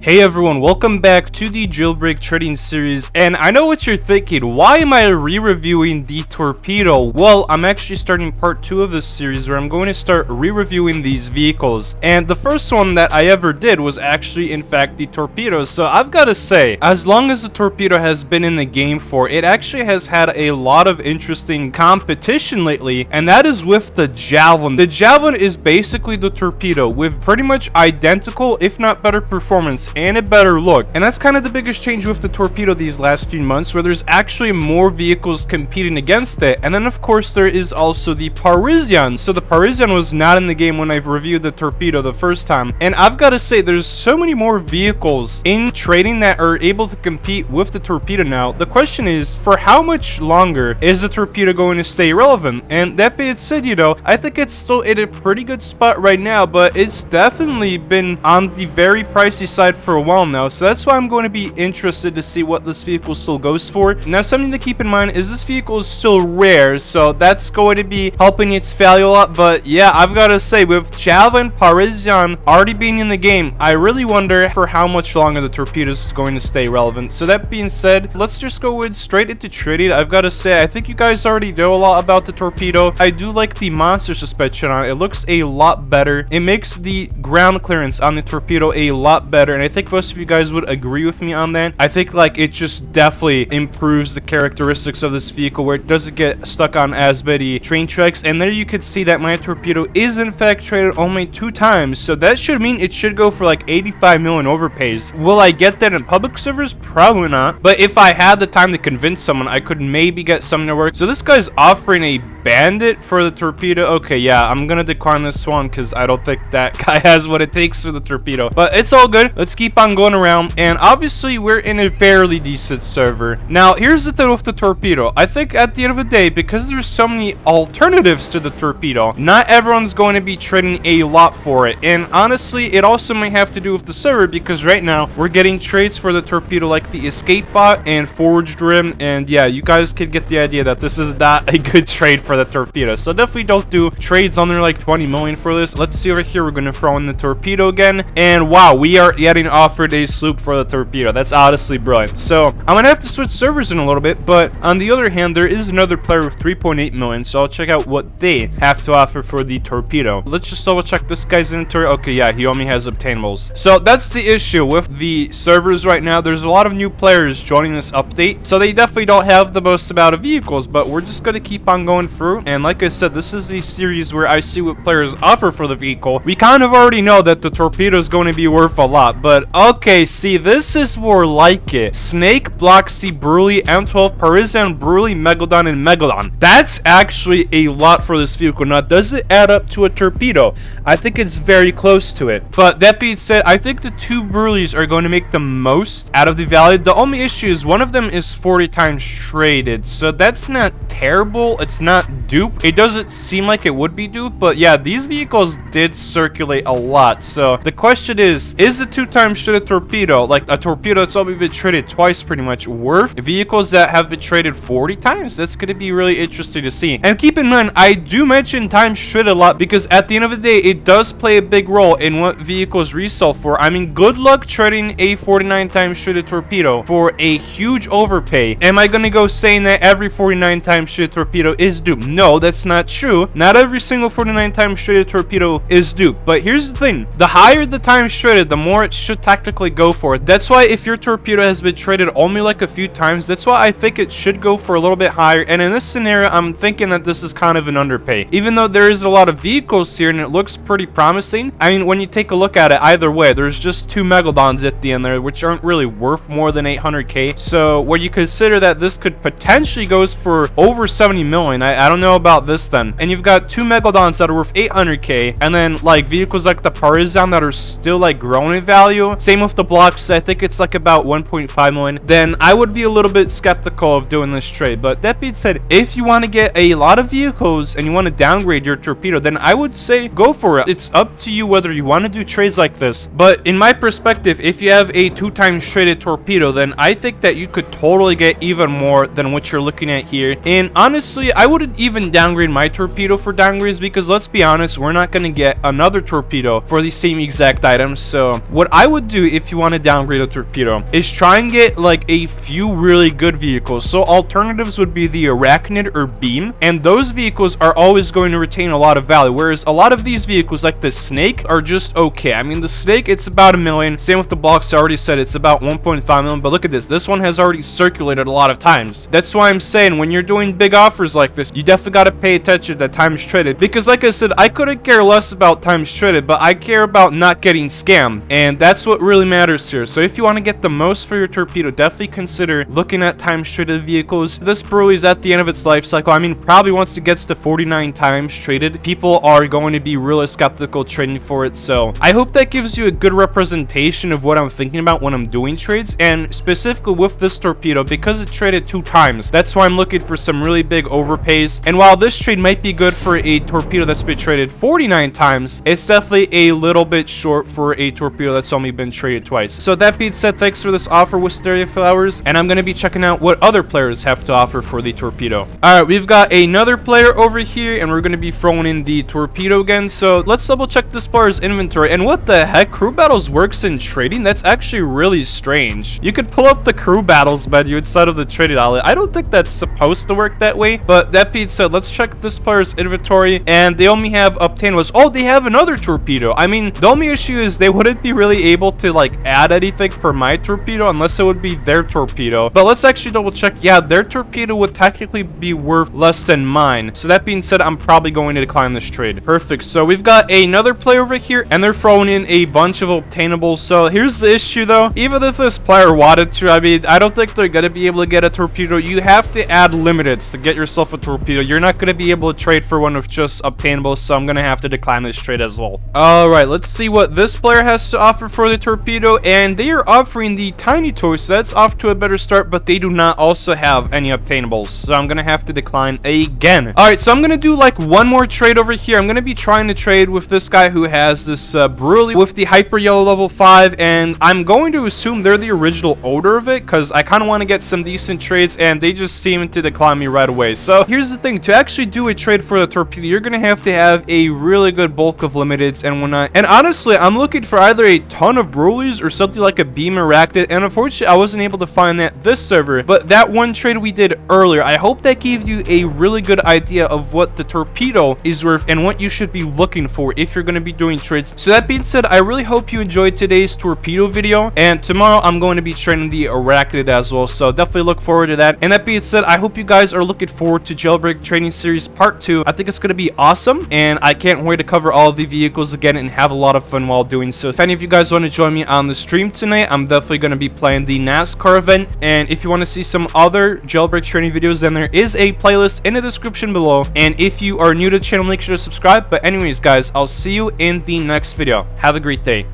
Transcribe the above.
Hey everyone, welcome back to the Jailbreak trading series, and I know what you're thinking, why am I re-reviewing the Torpedo? Well, I'm actually starting part 2 of this series where I'm going to start re-reviewing these vehicles, and the first one that I ever did was actually in fact the Torpedo. So I've got to say, as long as the Torpedo has been in the game for, it actually has had a lot of interesting competition lately, and that is with the Javelin. The Javelin is basically the Torpedo with pretty much identical, if not better performance and a better look, and that's kind of the biggest change with the Torpedo these last few months, where there's actually more vehicles competing against it. And then of course there is also the Parisian. So the Parisian was not in the game when I reviewed the Torpedo the first time, and I've got to say there's so many more vehicles in trading that are able to compete with the Torpedo now. The question is, for how much longer is the Torpedo going to stay relevant? And that being said, I think it's still in a pretty good spot right now, but it's definitely been on the very pricey side for a while now, so that's why I'm going to be interested to see what this vehicle still goes for. Now, something to keep in mind is this vehicle is still rare, so that's going to be helping its value a lot. But yeah, I've got to say, with Javelin, Parisian already being in the game, I really wonder for how much longer the Torpedo is going to stay relevant. So that being said, let's just go straight into trading. I've got to say, I think you guys already know a lot about the Torpedo. I do like the monster suspension on it. It looks a lot better. It makes the ground clearance on the Torpedo a lot better, and I think most of you guys would agree with me on that. I think like it just definitely improves the characteristics of this vehicle, where it doesn't get stuck on as many train tracks. And there you can see that my Torpedo is in fact traded only 2 times, so that should mean it should go for like 85 million overpays. Will I get that in public servers? Probably not, but if I had the time to convince someone, I could maybe get something to work. So this guy's offering a bandit for the Torpedo. Okay, yeah, I'm gonna decline this one because I don't think that guy has what it takes for the Torpedo, but it's all good. Let's keep on going around, and obviously we're in a fairly decent server. Now, here's the thing with the Torpedo. I think at the end of the day, because there's so many alternatives to the Torpedo, not everyone's going to be trading a lot for it. And honestly, it also may have to do with the server, because right now we're getting trades for the Torpedo like the Escape Bot and Forged Rim, and yeah, you guys can get the idea that this is not a good trade for the Torpedo. So definitely don't do trades under like 20 million for this. Let's see over here. We're going to throw in the Torpedo again, and wow, we are getting offered a sloop for the Torpedo. That's honestly brilliant. So I'm gonna have to switch servers in a little bit, but on the other hand, there is another player with 3.8 million, so I'll check out what they have to offer for the Torpedo. Let's just double check this guy's inventory. Okay, yeah, he only has obtainables. So that's the issue with the servers right now. There's a lot of new players joining this update, so they definitely don't have the most amount of vehicles, but we're just gonna keep on going through. And like I said, this is a series where I see what players offer for the vehicle. We kind of already know that the Torpedo is going to be worth a lot, but okay, see, this is more like it. Snake, Bloxy, Bruley, M12, Parisian, Bruley, Megalodon, and Megalodon. That's actually a lot for this vehicle. Now, does it add up to a Torpedo? I think it's very close to it. But that being said, I think the 2 Bruleys are going to make the most out of the value. The only issue is one of them is 40 times traded, so that's not terrible. It's not dupe. It doesn't seem like it would be dupe, but yeah, these vehicles did circulate a lot. So the question is the 2 times traded Torpedo, like a Torpedo that's only been traded twice pretty much, worth vehicles that have been traded 40 times? That's going to be really interesting to see. And keep in mind, I do mention times traded a lot because at the end of the day, it does play a big role in what vehicles resell for. I mean, good luck trading a 49 times traded Torpedo for a huge overpay. Am I going to go saying that every 49 times traded Torpedo is dupe? No, that's not true. Not every single 49 times traded Torpedo is dupe. But here's the thing. The higher the times traded, the more it should technically go for. That's why if your Torpedo has been traded only like a few times, that's why I think it should go for a little bit higher. And in this scenario, I'm thinking that this is kind of an underpay. Even though there is a lot of vehicles here and it looks pretty promising, I mean, when you take a look at it, either way, there's just 2 Megalodons at the end there, which aren't really worth more than 800k. So where you consider that this could potentially goes for over 70 million, I don't know about this then. And you've got 2 Megalodons that are worth 800k, and then like vehicles like the Parisian that are still like growing in value. Same with the blocks. I think it's like about 1.5 million. Then I would be a little bit skeptical of doing this trade. But that being said, if you want to get a lot of vehicles and you want to downgrade your Torpedo, then I would say go for it. It's up to you whether you want to do trades like this. But in my perspective, if you have a 2 times traded Torpedo, then I think that you could totally get even more than what you're looking at here. And honestly, I wouldn't even downgrade my Torpedo for downgrades, because let's be honest, we're not going to get another Torpedo for the same exact items. So what I would do if you want to downgrade a Torpedo is try and get like a few really good vehicles. So alternatives would be the Arachnid or Beam, and those vehicles are always going to retain a lot of value, whereas a lot of these vehicles like the Snake are just okay. I mean, the Snake, it's about $1 million. Same with the Box, I already said it's about 1.5 million, but look at this one has already circulated a lot of times. That's why I'm saying when you're doing big offers like this, you definitely got to pay attention to times traded, because like I said, I couldn't care less about times traded, but I care about not getting scammed, and that's what really matters here. So if you want to get the most for your Torpedo, definitely consider looking at times traded vehicles. This Broly is at the end of its life cycle. I mean, probably once it gets to 49 times traded, people are going to be really skeptical trading for it. So I hope that gives you a good representation of what I'm thinking about when I'm doing trades, and specifically with this Torpedo, because it traded 2 times, that's why I'm looking for some really big overpays. And while this trade might be good for a Torpedo that's been traded 49 times, it's definitely a little bit short for a Torpedo that's only been traded twice. So that being said, thanks for this offer, Wisteria Flowers, and I'm going to be checking out what other players have to offer for the Torpedo. Alright, we've got another player over here, and we're going to be throwing in the Torpedo again. So let's double check this player's inventory. And what the heck, crew battles works in trading? That's actually really strange. You could pull up the crew battles menu inside of the trading outlet. I don't think that's supposed to work that way, but that being said, let's check this player's inventory, and they only have obtainables. Oh, they have another Torpedo. I mean, the only issue is they wouldn't be really able to like add anything for my Torpedo unless it would be their Torpedo. But let's actually double check. Yeah, their Torpedo would technically be worth less than mine. So that being said, I'm probably going to decline this trade. Perfect. So we've got another player over here, and they're throwing in a bunch of obtainables. So here's the issue though. Even if this player wanted to, I mean, I don't think they're going to be able to get a Torpedo. You have to add limiteds to get yourself a Torpedo. You're not going to be able to trade for one with just obtainables, so I'm going to have to decline this trade as well. Alright, let's see what this player has to offer for the Torpedo, and they are offering the Tiny Toy, so that's off to a better start, but they do not also have any obtainables, so I'm going to have to decline again. Alright, so I'm going to do like one more trade over here. I'm going to be trying to trade with this guy who has this Broly with the Hyper Yellow level 5, and I'm going to assume they're the original owner of it, because I kind of want to get some decent trades, and they just seem to decline me right away. So here's the thing, to actually do a trade for the Torpedo, you're going to have a really good bulk of limiteds and whatnot, and honestly, I'm looking for either a ton of Brolys or something like a Beam Arachnid, and unfortunately, I wasn't able to find that this server, but that one trade we did earlier, I hope that gave you a really good idea of what the Torpedo is worth and what you should be looking for if you're going to be doing trades. So that being said, I really hope you enjoyed today's Torpedo video, and tomorrow I'm going to be trading the Arachnid as well, so definitely look forward to that. And that being said, I hope you guys are looking forward to Jailbreak Training Series Part 2. I think it's going to be awesome, and I can't wait to cover all of the vehicles again and have a lot of fun while doing so. If any of you guys want to join me on the stream tonight, I'm definitely going to be playing the NASCAR event, and if you want to see some other Jailbreak training videos, then there is a playlist in the description below, and if you are new to the channel, make sure to subscribe. But anyways guys, I'll see you in the next video. Have a great day.